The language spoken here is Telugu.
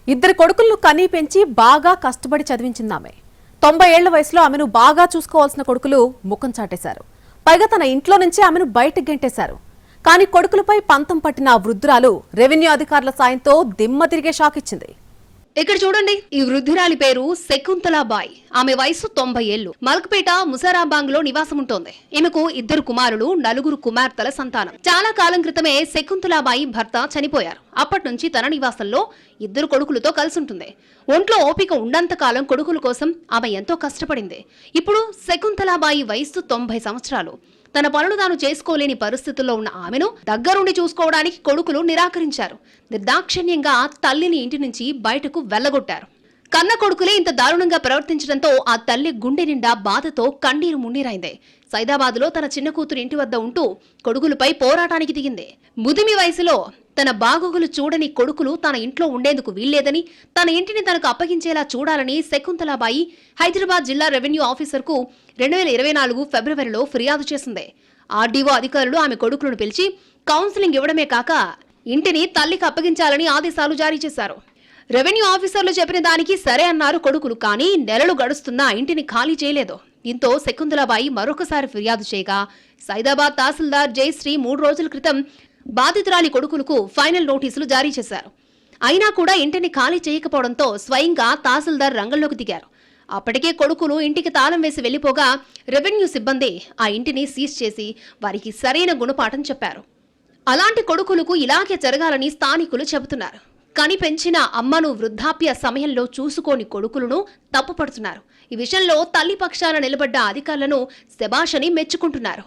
ఇద్దరు కొడుకులను కనీ పెంచి బాగా కష్టపడి చదివించిందామె. 90 ఏళ్ల వయసులో ఆమెను బాగా చూసుకోవాల్సిన కొడుకులు ముఖం చాటేశారు. పైగా తన ఇంట్లో నుంచి ఆమెను బయటకు గెంటేశారు. కానీ కొడుకులపై పంతం పట్టిన ఆ వృద్ధురాలు రెవెన్యూ అధికారుల సాయంతో దిమ్మ తిరిగే షాక్ ఇచ్చింది. ఇక్కడ చూడండి, ఈ వృద్ధురాలి పేరు శకుంతలాబాయి. ఆమె వయసు 90 ఏళ్లు. మల్క్పేట ముసారాబాంగ్ లో నివాసం ఉంటోంది. ఈమెకు 2 కుమారులు, 4 కుమార్తెల సంతానం. చాలా కాలం క్రితమే శకుంతలాబాయి భర్త చనిపోయారు. అప్పటి నుంచి తన నివాసంలో 2 కొడుకులతో కలిసి ఉంటుంది. ఒంట్లో ఓపిక ఉండంత కాలం కొడుకుల కోసం ఆమె ఎంతో కష్టపడింది. ఇప్పుడు శకుంతలాబాయి వయసు 90 సంవత్సరాలు. తన పనులు తాను చేసుకోలేని పరిస్థితుల్లో ఉన్న ఆమెను దగ్గరుండి చూసుకోవడానికి కొడుకులు నిరాకరించారు. నిర్దాక్షిణ్యంగా తల్లిని ఇంటి నుంచి బయటకు వెళ్లగొట్టారు. కన్న కొడుకులే ఇంత దారుణంగా ప్రవర్తించడంతో ఆ తల్లి గుండె నిండా బాధతో కన్నీరు మున్నీరైంది. సైదాబాద్లో తన చిన్న కూతురు ఇంటి వద్ద ఉంటూ కొడుకులపై పోరాటానికి దిగింది. ముదిమి వయసులో తన బాగోగులు చూడని కొడుకులు తన ఇంట్లో ఉండేందుకు వీల్లేదని, తన ఇంటిని తనకు అప్పగించేలా చూడాలని శకుంతలాబాయి హైదరాబాద్ జిల్లా రెవెన్యూ ఆఫీసర్కు 2024 ఫిబ్రవరిలో ఫిర్యాదు చేసింది. ఆర్డీఓ అధికారులు ఆమె కొడుకులను పిలిచి కౌన్సిలింగ్ ఇవ్వడమే కాక ఇంటిని తల్లికి అప్పగించాలని ఆదేశాలు జారీ చేశారు. రెవెన్యూ ఆఫీసర్లు చెప్పిన దానికి సరే అన్నారు కొడుకులు. కానీ నెలలు గడుస్తున్నా ఇంటిని ఖాళీ చేయలేదు. దీంతో శకుంతలాబాయి మరొకసారి ఫిర్యాదు చేయగా సైదాబాద్ తహసీల్దార్ జయశ్రీ 3 రోజుల క్రితం బాధితురాలి కొడుకులకు ఫైనల్ నోటీసులు జారీ చేశారు. అయినా కూడా ఇంటిని ఖాళీ చేయకపోవడంతో స్వయంగా తహసీల్దార్ రంగంలోకి దిగారు. అప్పటికే కొడుకులు ఇంటికి తాళం వేసి వెళ్లిపోగా రెవెన్యూ సిబ్బంది ఆ ఇంటిని సీజ్ చేసి వారికి సరైన గుణపాఠం చెప్పారు. అలాంటి కొడుకులకు ఇలాగే జరగాలని స్థానికులు చెబుతున్నారు. కని పెంచిన అమ్మను వృద్ధాప్య సమయంలో చూసుకోని కొడుకులను తప్పుపడుతున్నారు. ఈ విషయంలో తల్లి పక్షాన నిలబడ్డ అధికారులను శభాషని మెచ్చుకుంటున్నారు.